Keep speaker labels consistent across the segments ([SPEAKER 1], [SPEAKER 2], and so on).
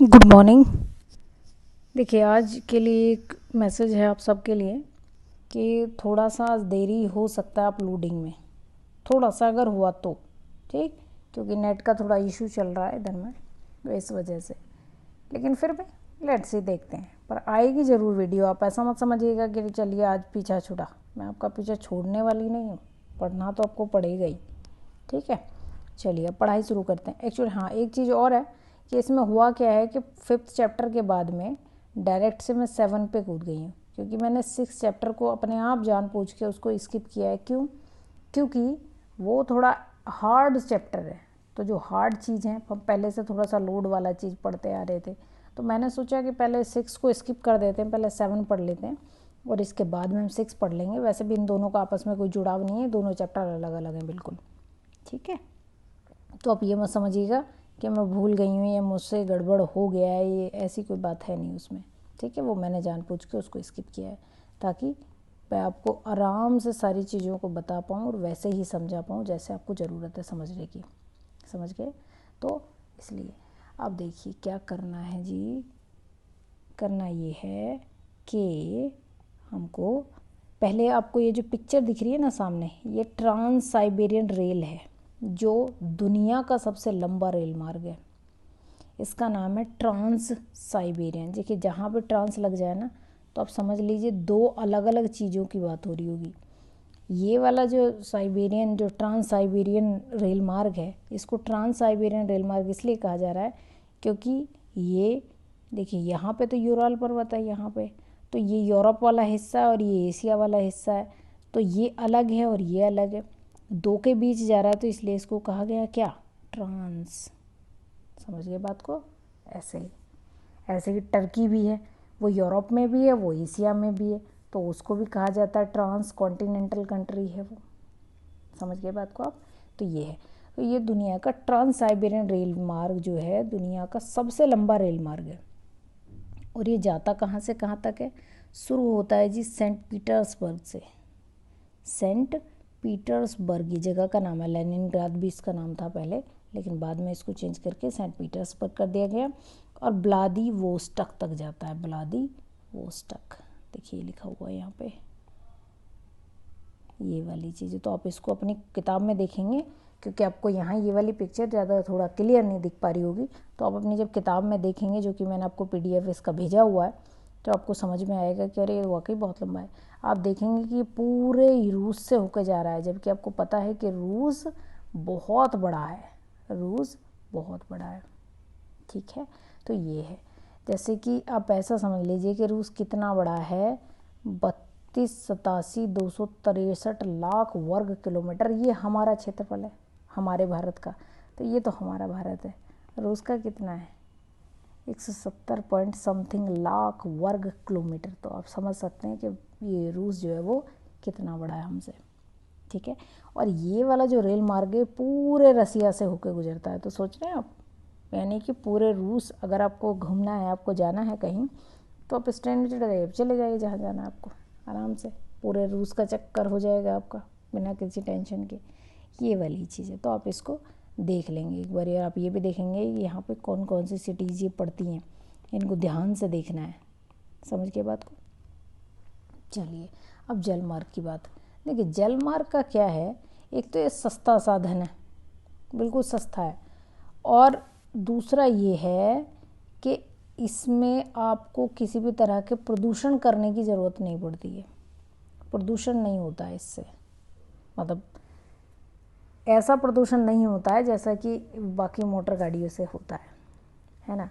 [SPEAKER 1] Good morning. देखिए, आज के लिए एक मैसेज है आप सबके लिए कि थोड़ा सा देरी हो सकता है अपलोडिंग में, थोड़ा सा अगर हुआ तो ठीक, क्योंकि नेट का थोड़ा इशू चल रहा है इधर में, तो इस वजह से। लेकिन फिर भी लेट्स सी, देखते हैं, पर आएगी ज़रूर वीडियो। आप ऐसा मत समझिएगा कि चलिए आज पीछा छुड़ा, मैं आपका पीछा छोड़ने वाली नहीं हूँ, पढ़ना तो आपको पड़ेगा ही। ठीक है, चलिए अब पढ़ाई शुरू करते हैं। एक्चुअली हाँ, एक चीज़ और है कि इसमें हुआ क्या है कि 5th चैप्टर के बाद में डायरेक्ट से मैं 7 पे कूद गई हूँ, क्योंकि मैंने 6 चैप्टर को अपने आप जान पूछ के उसको स्किप किया है। क्यों? क्योंकि वो थोड़ा हार्ड चैप्टर है, तो जो हार्ड चीज़ है, हम पहले से थोड़ा सा लोड वाला चीज़ पढ़ते आ रहे थे, तो मैंने सोचा कि पहले 6 को स्किप कर देते हैं, पहले 7 पढ़ लेते हैं और इसके बाद में हम 6 पढ़ लेंगे। वैसे भी इन दोनों का आपस में कोई जुड़ाव नहीं है, दोनों चैप्टर अलग अलग हैं बिल्कुल। ठीक है, तो आप ये मत समझिएगा कि मैं भूल गई हूँ या मुझसे गड़बड़ हो गया है, ये ऐसी कोई बात है नहीं उसमें। ठीक है, वो मैंने जानबूझ के उसको स्किप किया है ताकि मैं आपको आराम से सारी चीज़ों को बता पाऊँ और वैसे ही समझा पाऊँ जैसे आपको ज़रूरत है समझने की। समझ गए? तो इसलिए अब देखिए क्या करना है जी। करना ये है कि हमको पहले, आपको ये जो पिक्चर दिख रही है ना सामने, ये ट्रांस साइबेरियन रेल है, जो दुनिया का सबसे लंबा रेल मार्ग है। इसका नाम है ट्रांस साइबेरियन। देखिए, जहाँ पे ट्रांस लग जाए ना, तो आप समझ लीजिए दो अलग अलग चीज़ों की बात हो रही होगी। ये वाला जो साइबेरियन, जो ट्रांस साइबेरियन रेल मार्ग है, इसको ट्रांस साइबेरियन रेल मार्ग इसलिए कहा जा रहा है क्योंकि ये देखिए, यहाँ पे तो यूराल पर्वत है, यहाँ पे तो ये यूरोप वाला हिस्सा है और ये एशिया वाला हिस्सा है, तो ये अलग है और ये अलग है, दो के बीच जा रहा है, तो इसलिए इसको कहा गया क्या? ट्रांस। समझ गए बात को? ऐसे ही, ऐसे ही टर्की भी है, वो यूरोप में भी है, वो एशिया में भी है, तो उसको भी कहा जाता है ट्रांस कॉन्टिनेंटल कंट्री है वो। समझ गए बात को आप? तो ये है, तो ये दुनिया का ट्रांस साइबेरियन रेल मार्ग जो है दुनिया का सबसे लंबा रेल मार्ग है। और ये जाता कहाँ से कहाँ तक है? शुरू होता है जी सेंट पीटर्सबर्ग से। सेंट पीटर्सबर्ग ये जगह का नाम है, लेनिनग्राद भी इसका नाम था पहले, लेकिन बाद में इसको चेंज करके सेंट पीटर्सबर्ग कर दिया गया। और व्लादिवोस्टक तक जाता है, व्लादिवोस्टक। देखिए लिखा हुआ है यहाँ पे ये वाली चीज़, तो आप इसको अपनी किताब में देखेंगे, क्योंकि आपको यहाँ ये वाली पिक्चर ज़्यादा थोड़ा क्लियर नहीं दिख पा रही होगी, तो आप अपनी जब किताब में देखेंगे, जो कि मैंने आपको PDF इसका भेजा हुआ है, तो आपको समझ में आएगा कि अरे ये वाकई बहुत लंबा है। आप देखेंगे कि ये पूरे रूस से होकर जा रहा है, जबकि आपको पता है कि रूस बहुत बड़ा है, रूस बहुत बड़ा है। ठीक है, तो ये है, जैसे कि आप ऐसा समझ लीजिए कि रूस कितना बड़ा है, 32,87,263 वर्ग किलोमीटर, ये हमारा क्षेत्रफल है हमारे भारत का, तो ये तो हमारा भारत है। रूस का कितना है? 170 पॉइंट समथिंग लाख वर्ग किलोमीटर, तो आप समझ सकते हैं कि ये रूस जो है वो कितना बड़ा है हमसे। ठीक है, और ये वाला जो रेल मार्ग है पूरे रसिया से होकर गुजरता है, तो सोच रहे हैं आप, यानी कि पूरे रूस, अगर आपको घूमना है, आपको जाना है कहीं, तो आप इस ट्रेन में चले जाइए जहाँ जाना है आपको, आराम से पूरे रूस का चक्कर हो जाएगा आपका बिना किसी टेंशन के। ये वाली चीज़ है, तो आप इसको देख लेंगे एक बार, आप ये भी देखेंगे यहाँ पे कौन कौन सी सिटीज़ ये पड़ती हैं, इनको ध्यान से देखना है। समझ के बात को? चलिए अब जल मार्ग की बात। देखिए, जल मार्ग का क्या है, एक तो ये सस्ता साधन है, बिल्कुल सस्ता है, और दूसरा ये है कि इसमें आपको किसी भी तरह के प्रदूषण करने की ज़रूरत नहीं पड़ती है, प्रदूषण नहीं होता है इससे, मतलब ऐसा प्रदूषण नहीं होता है जैसा कि बाकी मोटर गाड़ियों से होता है ना।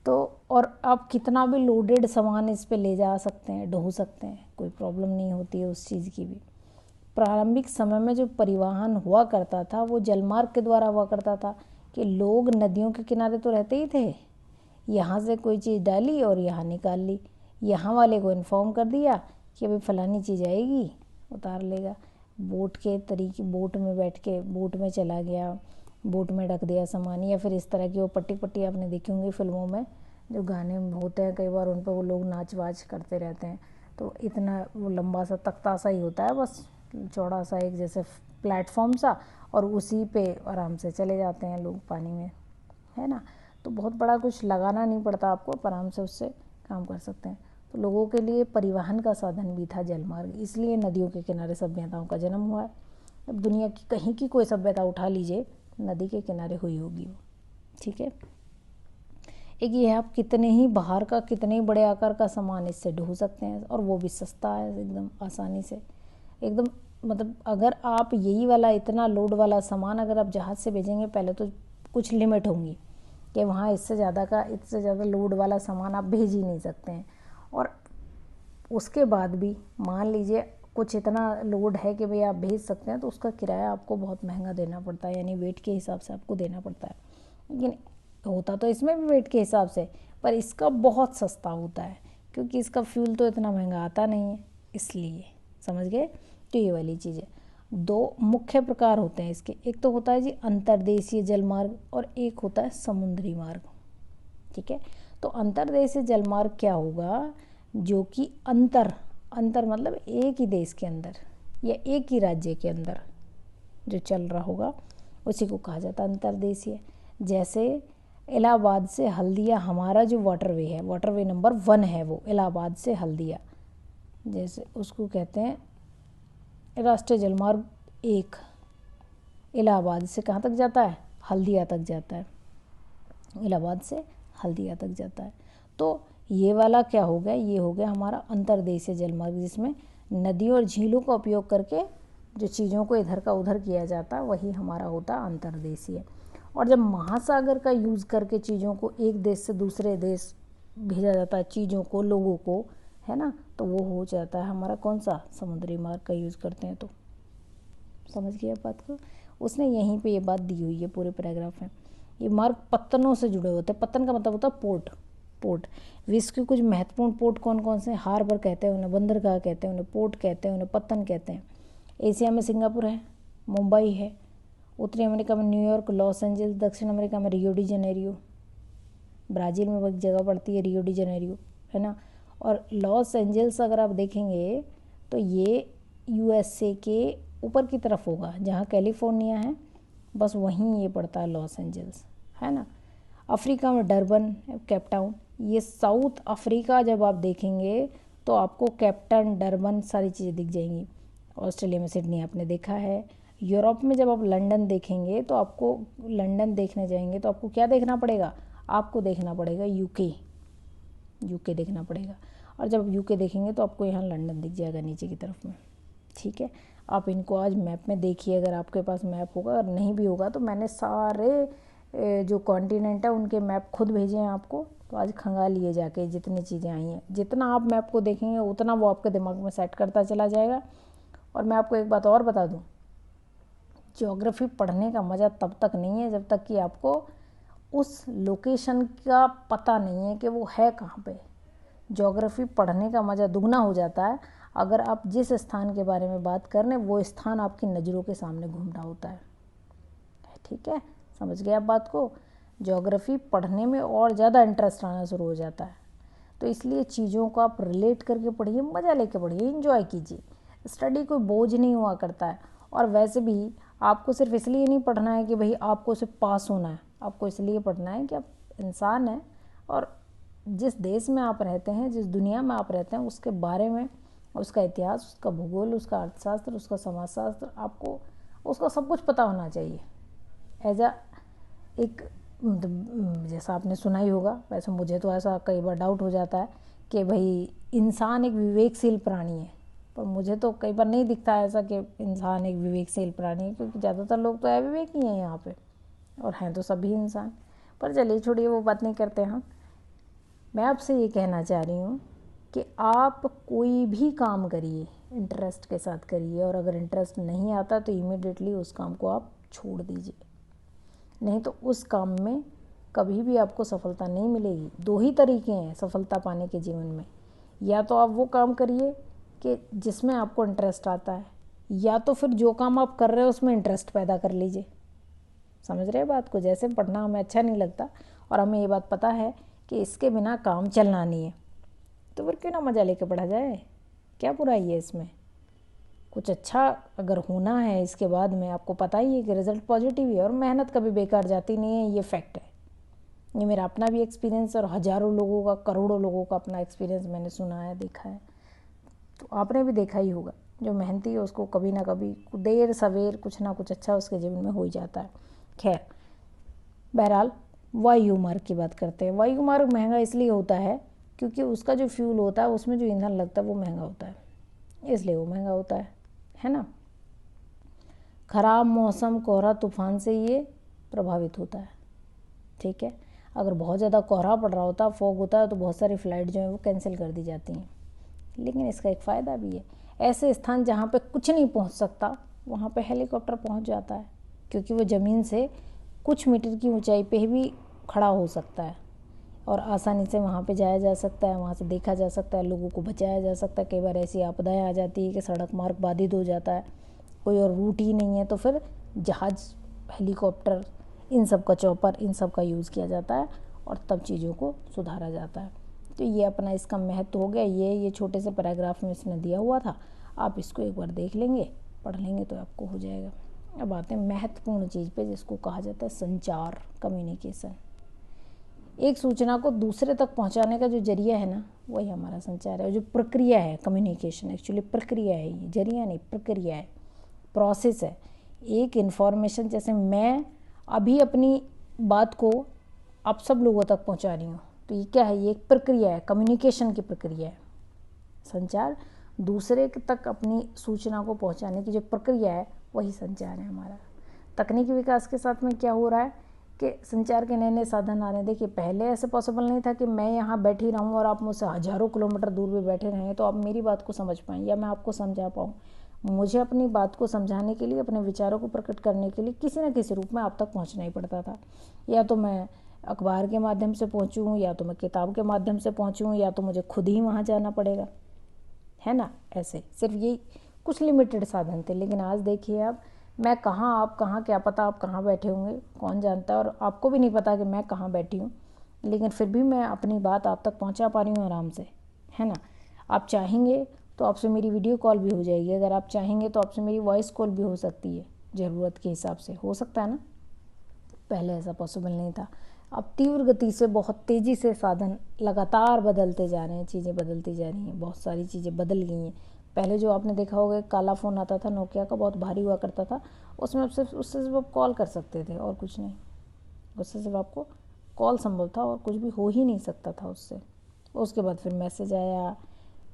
[SPEAKER 1] तो और आप कितना भी लोडेड सामान इस पे ले जा सकते हैं, ढो सकते हैं, कोई प्रॉब्लम नहीं होती है उस चीज़ की भी। प्रारंभिक समय में जो परिवहन हुआ करता था वो जलमार्ग के द्वारा हुआ करता था, कि लोग नदियों के किनारे तो रहते ही थे, यहाँ से कोई चीज़ डाली और यहाँ निकाल ली, यहाँ वाले को इन्फॉर्म कर दिया कि अभी फलानी चीज़ आएगी, उतार लेगा। बोट के तरीके, बोट में बैठ के बोट में चला गया, बोट में रख दिया सामान, या फिर इस तरह की वो पट्टी पट्टी आपने देखी होंगी फिल्मों में, जो गाने होते हैं कई बार उन पर वो लोग नाच वाच करते रहते हैं, तो इतना वो लंबा सा तख्ता सा ही होता है, बस चौड़ा सा एक जैसे प्लेटफॉर्म सा, और उसी पे आराम से चले जाते हैं लोग पानी में, है ना। तो बहुत बड़ा कुछ लगाना नहीं पड़ता आपको, आराम से उससे काम कर सकते हैं। तो लोगों के लिए परिवहन का साधन भी था जलमार्ग, इसलिए नदियों के किनारे सभ्यताओं का जन्म हुआ है। अब दुनिया की कहीं की कोई सभ्यता उठा लीजिए, नदी के किनारे हुई होगी वो, ठीक है। एक ये आप कितने ही बाहर का, कितने ही बड़े आकार का सामान इससे ढो सकते हैं, और वो भी सस्ता है एकदम आसानी से, एकदम मतलब अगर आप यही वाला इतना लोड वाला सामान अगर आप जहाज़ से भेजेंगे, पहले तो कुछ लिमिट होंगी कि वहाँ इससे ज़्यादा लोड वाला सामान आप भेज ही नहीं सकते हैं। और उसके बाद भी मान लीजिए कुछ इतना लोड है कि भाई आप भेज सकते हैं, तो उसका किराया आपको बहुत महंगा देना पड़ता है, यानी वेट के हिसाब से आपको देना पड़ता है। लेकिन होता तो इसमें भी वेट के हिसाब से, पर इसका बहुत सस्ता होता है, क्योंकि इसका फ्यूल तो इतना महंगा आता नहीं है, इसलिए। समझ गए? तो ये वाली चीज़ है। दो मुख्य प्रकार होते हैं इसके, एक तो होता है जी अंतर्देशीय जलमार्ग, और एक होता है समुद्री मार्ग, ठीक है। तो अंतर्देशीय जलमार्ग क्या होगा, जो कि अंतर मतलब एक ही देश के अंदर या एक ही राज्य के अंदर जो चल रहा होगा, उसी को कहा जाता है अंतर्देशीय। जैसे इलाहाबाद से हल्दिया, हमारा जो वाटरवे है, वाटरवे नंबर 1 है वो इलाहाबाद से हल्दिया, जैसे उसको कहते हैं राष्ट्रीय जलमार्ग 1। इलाहाबाद से कहाँ तक जाता है? हल्दिया तक जाता है, इलाहाबाद से हल्दिया तक जाता है। तो ये वाला क्या हो गया, ये हो गया हमारा अंतर्देशीय जलमार्ग, जिसमें नदियों और झीलों का उपयोग करके जो चीज़ों को इधर का उधर किया जाता है, वही हमारा होता है अंतर्देशीय। और जब महासागर का यूज़ करके चीज़ों को एक देश से दूसरे देश भेजा जाता है, चीज़ों को, लोगों को, है ना, तो वो हो जाता है हमारा कौन सा, समुद्री मार्ग का यूज़ करते हैं। तो समझ गया बात को? उसने यहीं पे ये बात दी हुई है पूरे पैराग्राफ में। ये मार्ग पत्तनों से जुड़े होते हैं। पत्तन का मतलब होता है पोर्ट। विश्व के कुछ महत्वपूर्ण पोर्ट कौन कौन से? हार्बर कहते हैं उन्हें, बंदरगाह कहते हैं उन्हें, पोर्ट कहते हैं उन्हें, पत्तन कहते हैं। एशिया में सिंगापुर है, मुंबई है, उत्तरी अमेरिका में न्यूयॉर्क, लॉस एंजल्स, दक्षिण अमेरिका में रियो डी जेनेरियो, ब्राज़ील में एक जगह पड़ती है रियो डी जेनेरियो, है ना। और लॉस एंजल्स अगर आप देखेंगे तो ये यूएसए के ऊपर की तरफ होगा, जहाँ कैलिफोर्निया है, बस वहीं ये पड़ता है लॉस एंजल्स, है ना। अफ्रीका में डरबन, केप टाउन, ये साउथ अफ्रीका जब आप देखेंगे तो आपको कैप्टन, डरबन सारी चीज़ें दिख जाएंगी। ऑस्ट्रेलिया में सिडनी आपने देखा है। यूरोप में जब आप लंदन देखेंगे तो आपको, लंदन देखने जाएंगे तो आपको क्या देखना पड़ेगा? आपको देखना पड़ेगा यूके देखना पड़ेगा। और जब यूके देखेंगे तो आपको यहाँ लंदन दिख जाएगा नीचे की तरफ में, ठीक है। आप इनको आज मैप में देखिए, अगर आपके पास मैप होगा, अगर नहीं भी होगा तो मैंने सारे जो कॉन्टिनेंट है उनके मैप खुद भेजे हैं आपको, तो आज खंगा लिए जाके जितनी चीज़ें आई हैं, जितना आप मैप को देखेंगे उतना वो आपके दिमाग में सेट करता चला जाएगा। और मैं आपको एक बात और बता दूं, ज्योग्राफी पढ़ने का मज़ा तब तक नहीं है जब तक कि आपको उस लोकेशन का पता नहीं है कि वो है कहाँ पे। ज्योग्राफी पढ़ने का मज़ा दुगना हो जाता है अगर आप जिस स्थान के बारे में बात कर रहे हैं वो स्थान आपकी नज़रों के सामने घूम रहा होता है, ठीक है। समझ गए आप बात को? ज्योग्राफी पढ़ने में और ज़्यादा इंटरेस्ट आना शुरू हो जाता है। तो इसलिए चीज़ों को आप रिलेट करके पढ़िए, मज़ा लेके पढ़िए, एंजॉय कीजिए। स्टडी कोई बोझ नहीं हुआ करता है। और वैसे भी आपको सिर्फ इसलिए नहीं पढ़ना है कि भाई आपको सिर्फ पास होना है, आपको इसलिए पढ़ना है कि आप इंसान हैं और जिस देश में आप रहते हैं, जिस दुनिया में आप रहते हैं, उसके बारे में, उसका इतिहास, उसका भूगोल, उसका अर्थशास्त्र, उसका समाजशास्त्र, आपको उसका सब कुछ पता होना चाहिए। एज अ एक, जैसा आपने सुना ही होगा, वैसे मुझे तो ऐसा कई बार डाउट हो जाता है कि भाई इंसान एक विवेकशील प्राणी है, पर मुझे तो कई बार नहीं दिखता है ऐसा कि इंसान एक विवेकशील प्राणी है, क्योंकि ज़्यादातर लोग तो अविवेक ही हैं यहाँ पे, और हैं तो सभी इंसान। पर चलिए छोड़िए, वो बात नहीं करते हैं। मैं आपसे ये कहना चाह रही हूँ कि आप कोई भी काम करिए, इंटरेस्ट के साथ करिए, और अगर इंटरेस्ट नहीं आता तो इमीडिएटली उस काम को आप छोड़ दीजिए, नहीं तो उस काम में कभी भी आपको सफलता नहीं मिलेगी। दो ही तरीके हैं सफलता पाने के जीवन में, या तो आप वो काम करिए कि जिसमें आपको इंटरेस्ट आता है, या तो फिर जो काम आप कर रहे हो उसमें इंटरेस्ट पैदा कर लीजिए। समझ रहे हैं बात को? जैसे पढ़ना हमें अच्छा नहीं लगता और हमें ये बात पता है कि इसके बिना काम चलना नहीं है, तो फिर क्यों ना मज़ा लेके पढ़ा जाए? क्या बुराई है इसमें? कुछ अच्छा अगर होना है इसके बाद में, आपको पता ही है कि रिज़ल्ट पॉजिटिव ही है, और मेहनत कभी बेकार जाती नहीं है, ये फैक्ट है। ये मेरा अपना भी एक्सपीरियंस और हज़ारों लोगों का, करोड़ों लोगों का अपना एक्सपीरियंस मैंने सुना है, देखा है। तो आपने भी देखा ही होगा, जो मेहनती है उसको कभी ना कभी देर सवेर कुछ ना कुछ अच्छा उसके जीवन में हो ही जाता है। खैर, बहरहाल वायु मार्ग की बात करते हैं। वायु मार्ग महंगा इसलिए होता है क्योंकि उसका जो फ्यूल होता है, उसमें जो ईंधन लगता है वो महंगा होता है, इसलिए वो महंगा होता है ना। ख़राब मौसम, कोहरा, तूफान से ये प्रभावित होता है, ठीक है। अगर बहुत ज़्यादा कोहरा पड़ रहा होता, फॉग होता है, तो बहुत सारी फ़्लाइट जो है वो कैंसिल कर दी जाती हैं। लेकिन इसका एक फ़ायदा भी है, ऐसे स्थान जहाँ पे कुछ नहीं पहुँच सकता वहाँ पे हेलीकॉप्टर पहुँच जाता है, क्योंकि वो ज़मीन से कुछ मीटर की ऊंचाई पे भी खड़ा हो सकता है और आसानी से वहाँ पे जाया जा सकता है, वहाँ से देखा जा सकता है, लोगों को बचाया जा सकता है। कई बार ऐसी आपदाएं आ जाती है कि सड़क मार्ग बाधित हो जाता है, कोई और रूट ही नहीं है, तो फिर जहाज़, हेलीकॉप्टर, इन सब का, चॉपर, इन सब का यूज़ किया जाता है और तब चीज़ों को सुधारा जाता है। तो ये अपना इसका महत्व हो गया। ये छोटे से पैराग्राफ में इसने दिया हुआ था, आप इसको एक बार देख लेंगे, पढ़ लेंगे तो आपको हो जाएगा। अब आते हैं महत्वपूर्ण चीज़ पे, जिसको कहा जाता है संचार, कम्युनिकेशन। एक सूचना को दूसरे तक पहुंचाने का जो जरिया है ना, वही हमारा संचार है। जो प्रक्रिया है, कम्युनिकेशन एक्चुअली प्रक्रिया है, ये जरिया नहीं, प्रक्रिया है, प्रोसेस है। एक इन्फॉर्मेशन, जैसे मैं अभी अपनी बात को आप सब लोगों तक पहुंचा रही हूँ, तो ये क्या है, ये एक प्रक्रिया है, कम्युनिकेशन की प्रक्रिया है। संचार, दूसरे तक अपनी सूचना को पहुंचाने की जो प्रक्रिया है, वही संचार है हमारा। तकनीकी विकास के साथ में क्या हो रहा है कि संचार के नए नए साधन आ रहे हैं। देखिए, पहले ऐसे पॉसिबल नहीं था कि मैं यहाँ बैठी रहूँ और आप मुझसे हज़ारों किलोमीटर दूर भी बैठे रहें तो आप मेरी बात को समझ पाएँ या मैं आपको समझा पाऊँ। मुझे अपनी बात को समझाने के लिए, अपने विचारों को प्रकट करने के लिए किसी न किसी रूप में आप तक पहुँचना ही पड़ता था। या तो मैं अखबार के माध्यम से पहुँचूँ, या तो मैं किताब के माध्यम से पहुँचूँ, या तो मुझे खुद ही वहाँ जाना पड़ेगा, है ना। ऐसे सिर्फ ये कुछ लिमिटेड साधन थे। लेकिन आज देखिए, अब मैं कहाँ, आप कहाँ, क्या पता आप कहाँ बैठे होंगे, कौन जानता है, और आपको भी नहीं पता कि मैं कहाँ बैठी हूँ, लेकिन फिर भी मैं अपनी बात आप तक पहुँचा पा रही हूँ आराम से, है ना। आप चाहेंगे तो आपसे मेरी वीडियो कॉल भी हो जाएगी, अगर आप चाहेंगे तो आपसे मेरी वॉइस कॉल भी हो सकती है, ज़रूरत के हिसाब से हो सकता है ना। पहले ऐसा पॉसिबल नहीं था। अब तीव्र गति से, बहुत तेज़ी से साधन लगातार बदलते जा रहे हैं, चीज़ें बदलती जा रही हैं, बहुत सारी चीज़ें बदल गई हैं। पहले जो आपने देखा होगा, एक काला फ़ोन आता था नोकिया का, बहुत भारी हुआ करता था, उसमें उससे सिर्फ आप कॉल कर सकते थे और कुछ नहीं, उससे सिर्फ आपको कॉल संभव था और कुछ भी हो ही नहीं सकता था उससे। उसके बाद फिर मैसेज आया,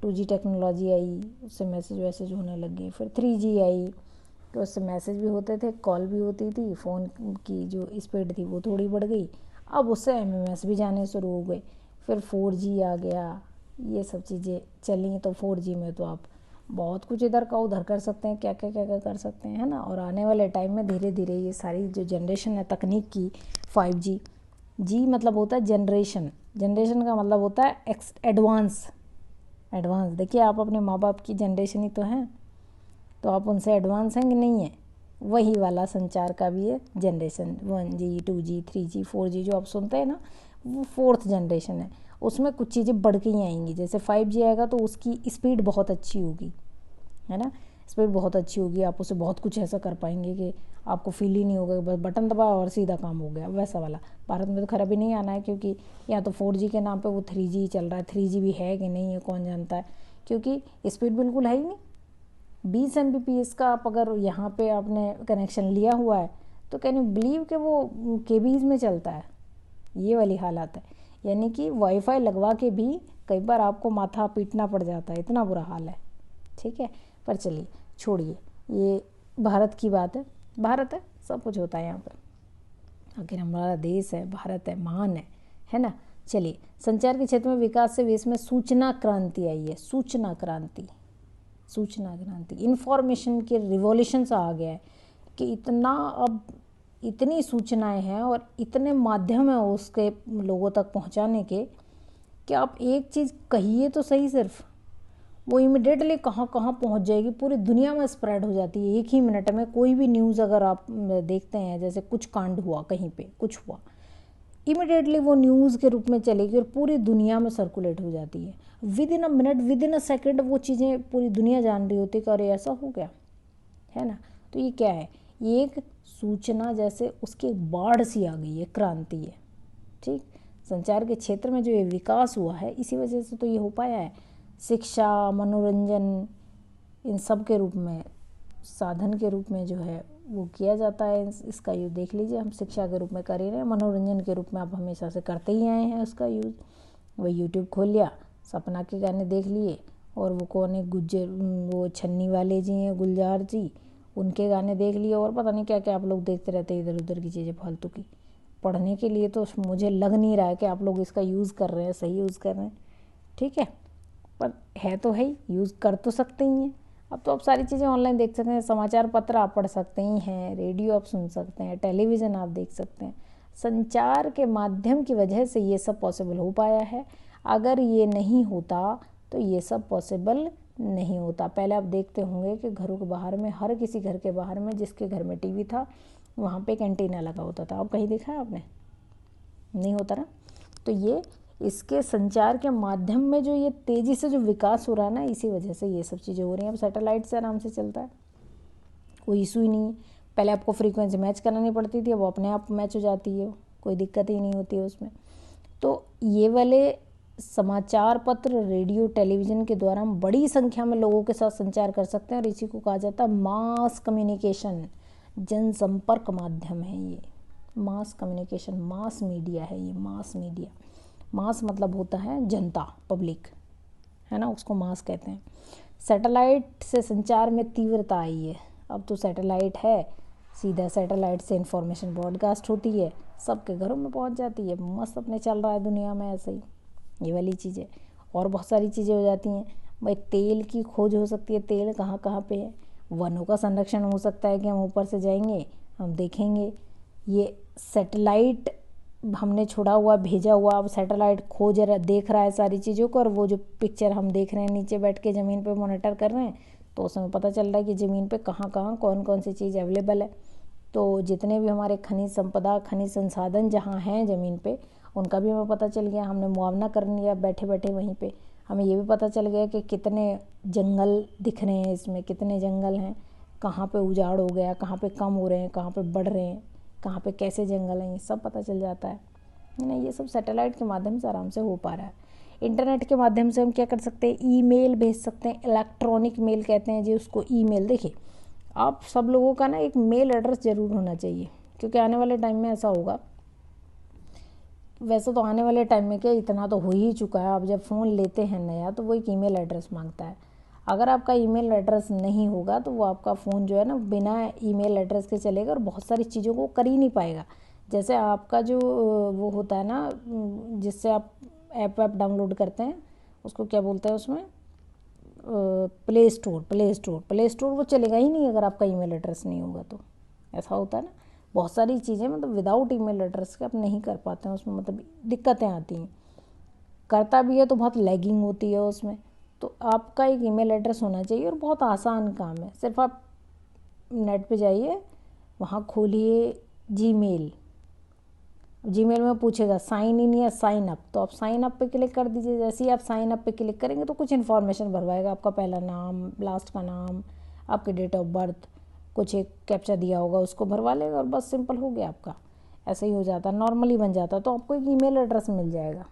[SPEAKER 1] 2G टेक्नोलॉजी आई, उससे मैसेज वैसेज होने लगी। फिर 3G आई, तो उससे मैसेज भी होते थे, कॉल भी होती थी, फ़ोन की जो स्पीड थी वो थोड़ी बढ़ गई, अब उससे MMS भी जाने शुरू हो गए। फिर 4G आ गया, ये सब चीज़ें चली। तो 4G में तो आप बहुत कुछ इधर का उधर कर सकते हैं, क्या क्या क्या क्या कर सकते हैं, है ना। और आने वाले टाइम में धीरे धीरे ये सारी जो जनरेशन है तकनीक की, 5G, जी मतलब होता है जनरेशन, जनरेशन का मतलब होता है एडवांस। एडवांस, देखिए आप अपने माँ बाप की जनरेशन ही तो हैं, तो आप उनसे एडवांस हैं कि नहीं है। वही वाला संचार का भी है generation, 1G, 2G, 3G, 4G जो आप सुनते हैं ना, वो 4th जनरेशन है। उसमें कुछ चीज़ें बढ़ के ही आएंगी। जैसे 5G आएगा तो उसकी स्पीड बहुत अच्छी होगी, है ना, स्पीड बहुत अच्छी होगी, आप उसे बहुत कुछ ऐसा कर पाएंगे कि आपको फील ही नहीं होगा, बस बटन दबाया और सीधा काम हो गया, वैसा वाला। भारत में तो खराबी नहीं आना है, क्योंकि या तो 4G के नाम पे वो 3G चल रहा है, 3G भी है कि नहीं है कौन जानता है, क्योंकि स्पीड बिल्कुल है ही नहीं। 20 Mbps का आप अगर यहाँ पे आपने कनेक्शन लिया हुआ है तो कैन यू बिलीव कि वो केबीज में चलता है, ये वाली हालत है। यानी कि वाईफाई लगवा के भी कई बार आपको माथा पीटना पड़ जाता है, इतना बुरा हाल है, ठीक है। पर चलिए छोड़िए, ये भारत की बात है, भारत है, सब कुछ होता है यहाँ पर, आखिर हमारा देश है, भारत है, महान है ना। चलिए, संचार के क्षेत्र में विकास से इसमें सूचना क्रांति आई है, सूचना क्रांति, सूचना क्रांति, इन्फॉर्मेशन के रिवॉल्यूशन सा आ गया है कि इतना, अब इतनी सूचनाएं हैं और इतने माध्यम है उसके लोगों तक पहुंचाने के कि आप एक चीज़ कहिए तो सही, सिर्फ वो इमिडिएटली कहाँ कहाँ पहुंच जाएगी, पूरी दुनिया में स्प्रेड हो जाती है एक ही मिनट में। कोई भी न्यूज़ अगर आप देखते हैं, जैसे कुछ कांड हुआ, कहीं पे कुछ हुआ, इमिडिएटली वो न्यूज़ के रूप में चलेगी और पूरी दुनिया में सर्कुलेट हो जाती है। With in a minute, with in a second वो चीज़ें पूरी दुनिया जान रही होती है कि अरे ऐसा हो गया, है ना। तो ये क्या है, ये एक सूचना, जैसे उसकी एक बाढ़ सी आ गई है, क्रांति है, ठीक। संचार के क्षेत्र में जो ये विकास हुआ है इसी वजह से तो ये हो पाया है। शिक्षा, मनोरंजन, इन सब के रूप में, साधन के रूप में जो है वो किया जाता है। इसका यूज़ देख लीजिए, हम शिक्षा के रूप में कर ही रहे हैं, मनोरंजन के रूप में आप हमेशा से करते ही आए हैं उसका यूज़। वही यूट्यूब खोल लिया, सपना के गाने देख लिए, और वो कौन है वो छन्नी वाले जी हैं, गुलजार जी, उनके गाने देख लिए, और पता नहीं क्या क्या आप लोग देखते रहते हैं इधर उधर की चीज़ें फालतू की। पढ़ने के लिए तो मुझे लग नहीं रहा है कि आप लोग इसका यूज़ कर रहे हैं, सही यूज़ कर रहे हैं, ठीक है, पर है तो है ही, यूज़ कर तो सकते ही हैं। अब तो आप सारी चीज़ें ऑनलाइन देख सकते हैं, समाचार पत्र आप पढ़ सकते ही हैं, रेडियो आप सुन सकते हैं, टेलीविज़न आप देख सकते हैं। संचार के माध्यम की वजह से ये सब पॉसिबल हो पाया है। अगर ये नहीं होता तो ये सब पॉसिबल नहीं होता। पहले आप देखते होंगे कि घरों के बाहर में, हर किसी घर के बाहर में जिसके घर में टीवी था वहाँ पे एक एंटीना लगा होता था। अब कहीं देखा है आपने? नहीं होता ना। तो ये इसके संचार के माध्यम में जो ये तेज़ी से जो विकास हो रहा है ना, इसी वजह से ये सब चीज़ें हो रही हैं। अब सैटेलाइट से आराम से चलता है, कोई इशू ही नहीं है। पहले आपको फ्रीक्वेंसी मैच करानी पड़ती थी, अब अपने आप मैच हो जाती है, कोई दिक्कत ही नहीं होती है उसमें। तो ये वाले समाचार पत्र, रेडियो, टेलीविज़न के द्वारा हम बड़ी संख्या में लोगों के साथ संचार कर सकते हैं, और इसी को कहा जाता है मास कम्युनिकेशन। जनसंपर्क माध्यम है ये, मास कम्युनिकेशन, मास मीडिया है ये, मास मीडिया। मास मतलब होता है जनता, पब्लिक, है ना, उसको मास कहते हैं। सैटेलाइट से संचार में तीव्रता आई है। अब तो सैटेलाइट है, सीधा सैटेलाइट से इंफॉर्मेशन ब्रॉडकास्ट होती है, सबके घरों में पहुंच जाती है, मस्त अपने चल रहा है दुनिया में ऐसे ही। ये वाली चीज़ें और बहुत सारी चीज़ें हो जाती हैं भाई। तेल की खोज हो सकती है, तेल कहाँ कहाँ पे है। वनों का संरक्षण हो सकता है कि हम ऊपर से जाएंगे, हम देखेंगे ये सैटेलाइट हमने छोड़ा हुआ, भेजा हुआ, अब सैटेलाइट खोज देख रहा है सारी चीज़ों को, और वो जो पिक्चर हम देख रहे हैं नीचे बैठ के ज़मीन पे मॉनिटर कर रहे हैं, तो उसमें पता चल रहा है कि ज़मीन पे कहाँ कहाँ कौन कौन सी चीज़ अवेलेबल है। तो जितने भी हमारे खनिज संपदा, खनिज संसाधन जहाँ हैं ज़मीन पे, उनका भी हमें पता चल गया। हमने मुआवना कर लिया बैठे बैठे वहीं पे। हमें ये भी पता चल गया कि कितने जंगल दिख रहे हैं इसमें, कितने जंगल हैं, कहाँ पे उजाड़ हो गया, कहाँ पे कम हो रहे हैं, कहाँ पे बढ़ रहे हैं, कहाँ पे कैसे जंगल हैं, ये सब पता चल जाता है ना। ये सब सैटेलाइट के माध्यम से आराम से हो पा रहा है। इंटरनेट के माध्यम से हम क्या कर सकते हैं, ईमेल भेज सकते हैं, इलेक्ट्रॉनिक मेल कहते हैं जी उसको, ईमेल। देखिए, आप सब लोगों का ना एक मेल एड्रेस ज़रूर होना चाहिए, क्योंकि आने वाले टाइम में ऐसा होगा। वैसे तो आने वाले टाइम में क्या, इतना तो हो ही चुका है, आप जब फ़ोन लेते हैं नया तो वो एक ईमेल एड्रेस मांगता है। अगर आपका ईमेल एड्रेस नहीं होगा तो वो आपका फ़ोन जो है ना बिना ईमेल एड्रेस के चलेगा, और बहुत सारी चीज़ों को कर ही नहीं पाएगा। जैसे आपका जो वो होता है ना, जिससे आप ऐप डाउनलोड करते हैं, उसको क्या बोलते हैं उसमें, प्ले स्टोर वो चलेगा ही नहीं अगर आपका ईमेल एड्रेस नहीं होगा तो। ऐसा होता है ना, बहुत सारी चीज़ें मतलब विदाउट ईमेल एड्रेस के आप नहीं कर पाते हैं, उसमें मतलब दिक्कतें आती हैं। करता भी है तो बहुत लैगिंग होती है उसमें। तो आपका एक ईमेल एड्रेस होना चाहिए, और बहुत आसान काम है। सिर्फ आप नेट पे जाइए, वहाँ खोलिए जीमेल में पूछेगा साइन इन या साइन अप, तो आप साइन अप पे क्लिक कर दीजिए। जैसे ही आप साइन अप पे क्लिक करेंगे तो कुछ इन्फॉर्मेशन भरवाएगा, आपका पहला नाम, लास्ट का नाम, आपके डेट ऑफ बर्थ, कुछ एक कैप्चा दिया होगा उसको भरवा लेगा, और बस सिंपल हो गया आपका। ऐसे ही हो जाता, नॉर्मली बन जाता। तो आपको एक ईमेल एड्रेस मिल जाएगा,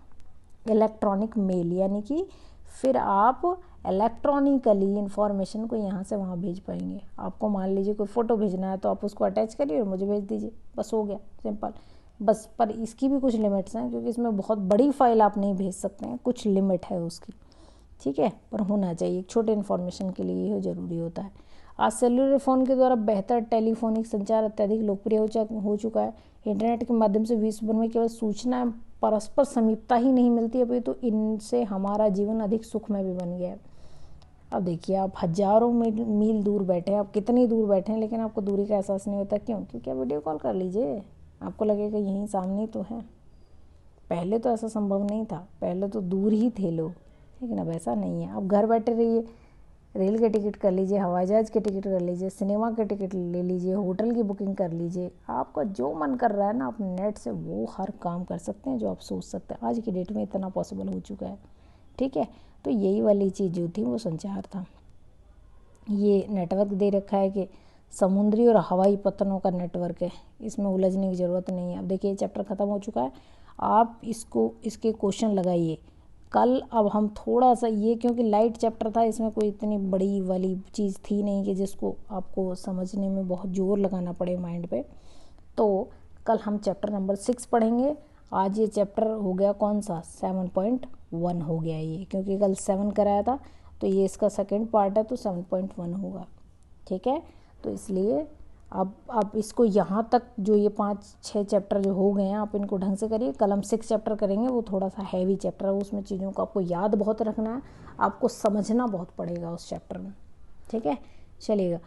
[SPEAKER 1] इलेक्ट्रॉनिक मेल, यानी कि फिर आप इलेक्ट्रॉनिकली इन्फॉर्मेशन को यहाँ से वहाँ भेज पाएंगे। आपको मान लीजिए कोई फ़ोटो भेजना है तो आप उसको अटैच करिए और मुझे भेज दीजिए, बस हो गया, सिंपल। बस पर इसकी भी कुछ लिमिट्स हैं, क्योंकि इसमें बहुत बड़ी फाइल आप नहीं भेज सकते हैं, कुछ लिमिट है उसकी, ठीक है, पर होना चाहिए। छोटे इन्फॉर्मेशन के लिए ये ज़रूरी होता है। आज सेलुलर फ़ोन के द्वारा बेहतर टेलीफोनिक संचार अत्यधिक लोकप्रिय हो चुका है। इंटरनेट के माध्यम से विश्व भर में केवल सूचना परस्पर समीपता ही नहीं मिलती अभी, तो इनसे हमारा जीवन अधिक सुखमय भी बन गया है। अब देखिए, आप हज़ारों मील दूर बैठे हैं, आप कितनी दूर बैठे हैं, लेकिन आपको दूरी का एहसास नहीं होता। क्यों? क्योंकि आप वीडियो कॉल कर लीजिए, आपको लगेगा यहीं सामने तो है। पहले तो ऐसा संभव नहीं था, पहले तो दूर ही थे लोग, लेकिन अब ऐसा नहीं है। आप घर बैठे रहिए, रेल के टिकट कर लीजिए, हवाई जहाज़ के टिकट कर लीजिए, सिनेमा के टिकट ले लीजिए, होटल की बुकिंग कर लीजिए। आपका जो मन कर रहा है ना, आप नेट से वो हर काम कर सकते हैं जो आप सोच सकते हैं। आज की डेट में इतना पॉसिबल हो चुका है, ठीक है। तो यही वाली चीज़ जो थी वो संचार था। ये नेटवर्क दे रखा है कि समुद्री और हवाई पत्तनों का नेटवर्क है, इसमें उलझने की ज़रूरत नहीं है। अब देखिए, चैप्टर ख़त्म हो चुका है। आप इसके क्वेश्चन लगाइए कल। अब हम थोड़ा सा ये, क्योंकि लाइट चैप्टर था, इसमें कोई इतनी बड़ी वाली चीज़ थी नहीं कि जिसको आपको समझने में बहुत ज़ोर लगाना पड़े माइंड पे। तो कल हम चैप्टर नंबर 6 पढ़ेंगे। आज ये चैप्टर हो गया कौन सा, 7.1 हो गया ये, क्योंकि कल 7 कराया था, तो ये इसका सेकंड पार्ट है, तो 7.1 होगा। ठीक है, तो इसलिए अब आप इसको यहाँ तक जो ये 5-6 चैप्टर जो हो गए हैं, आप इनको ढंग से करिए। कल हम 6 चैप्टर करेंगे, वो थोड़ा सा हैवी चैप्टर है, उसमें चीज़ों को आपको याद बहुत रखना है, आपको समझना बहुत पड़ेगा उस चैप्टर में। ठीक है, चलिएगा।